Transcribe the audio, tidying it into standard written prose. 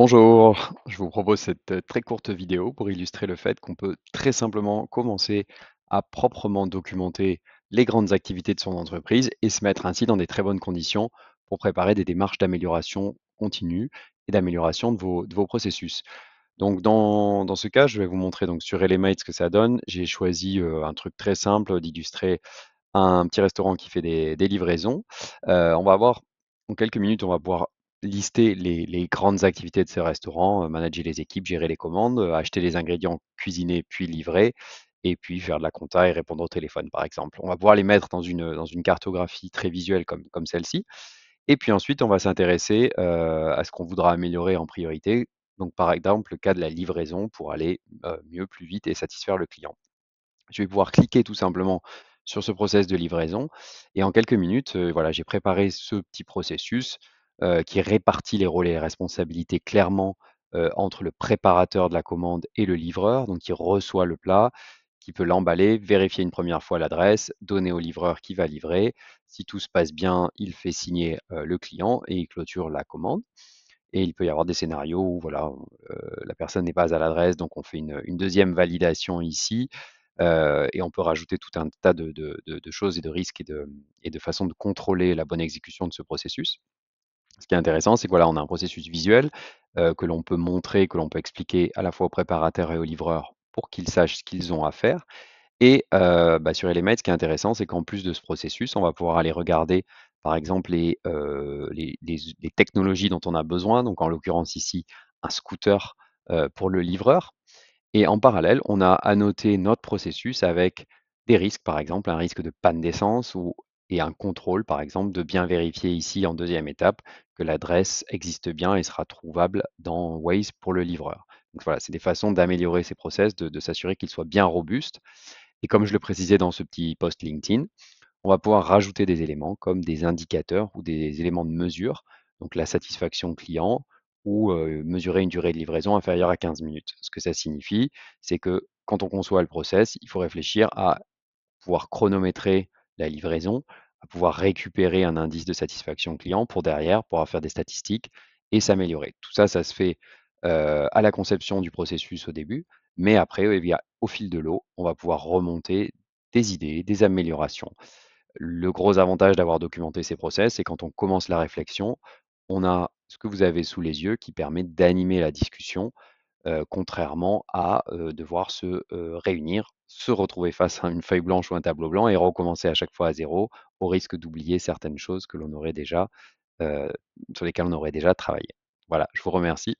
Bonjour, je vous propose cette très courte vidéo pour illustrer le fait qu'on peut très simplement commencer à proprement documenter les grandes activités de son entreprise et se mettre ainsi dans des très bonnes conditions pour préparer des démarches d'amélioration continue et d'amélioration de vos processus. Donc dans ce cas, je vais vous montrer donc sur Elemate ce que ça donne. J'ai choisi un truc très simple d'illustrer un petit restaurant qui fait des livraisons. On va avoir en quelques minutes, on va pouvoir lister les grandes activités de ce restaurant, manager les équipes, gérer les commandes, acheter les ingrédients, cuisiner puis livrer et puis faire de la compta et répondre au téléphone, par exemple. On va pouvoir les mettre dans une cartographie très visuelle comme celle-ci et puis ensuite, on va s'intéresser, à ce qu'on voudra améliorer en priorité. Donc par exemple, le cas de la livraison pour aller, mieux, plus vite et satisfaire le client. Je vais pouvoir cliquer tout simplement sur ce process de livraison et en quelques minutes, voilà, j'ai préparé ce petit processus, qui répartit les rôles et les responsabilités clairement, entre le préparateur de la commande et le livreur, donc qui reçoit le plat, qui peut l'emballer, vérifier une première fois l'adresse, donner au livreur qui va livrer. Si tout se passe bien, il fait signer, le client et il clôture la commande et il peut y avoir des scénarios où voilà, la personne n'est pas à l'adresse, donc on fait une 2e validation ici, et on peut rajouter tout un tas de choses et de risques et de façons de contrôler la bonne exécution de ce processus. Ce qui est intéressant, c'est que voilà, on a un processus visuel, que l'on peut montrer, que l'on peut expliquer à la fois aux préparateurs et aux livreurs pour qu'ils sachent ce qu'ils ont à faire et bah, sur Elemate, ce qui est intéressant, c'est qu'en plus de ce processus, on va pouvoir aller regarder, par exemple, les technologies dont on a besoin. Donc en l'occurrence ici, un scooter, pour le livreur et en parallèle, on a annoté notre processus avec des risques, par exemple, un risque de panne d'essence ou et un contrôle, par exemple, de bien vérifier ici en 2e étape que l'adresse existe bien et sera trouvable dans Waze pour le livreur. Donc voilà, c'est des façons d'améliorer ces process, de s'assurer qu'ils soient bien robustes et comme je le précisais dans ce petit post LinkedIn, on va pouvoir rajouter des éléments comme des indicateurs ou des éléments de mesure, donc la satisfaction client ou mesurer une durée de livraison inférieure à 15 minutes. Ce que ça signifie, c'est que quand on conçoit le process, il faut réfléchir à pouvoir chronométrer la livraison, à pouvoir récupérer un indice de satisfaction client pour derrière pouvoir faire des statistiques et s'améliorer. Tout ça, ça se fait à la conception du processus au début, mais après, eh bien, au fil de l'eau, on va pouvoir remonter des idées, des améliorations. Le gros avantage d'avoir documenté ces process, c'est quand on commence la réflexion, on a ce que vous avez sous les yeux qui permet d'animer la discussion, contrairement à, devoir se, réunir, se retrouver face à une feuille blanche ou un tableau blanc et recommencer à chaque fois à zéro, au risque d'oublier certaines choses que l'on aurait déjà, heu, sur lesquelles on aurait déjà travaillé. Voilà, je vous remercie.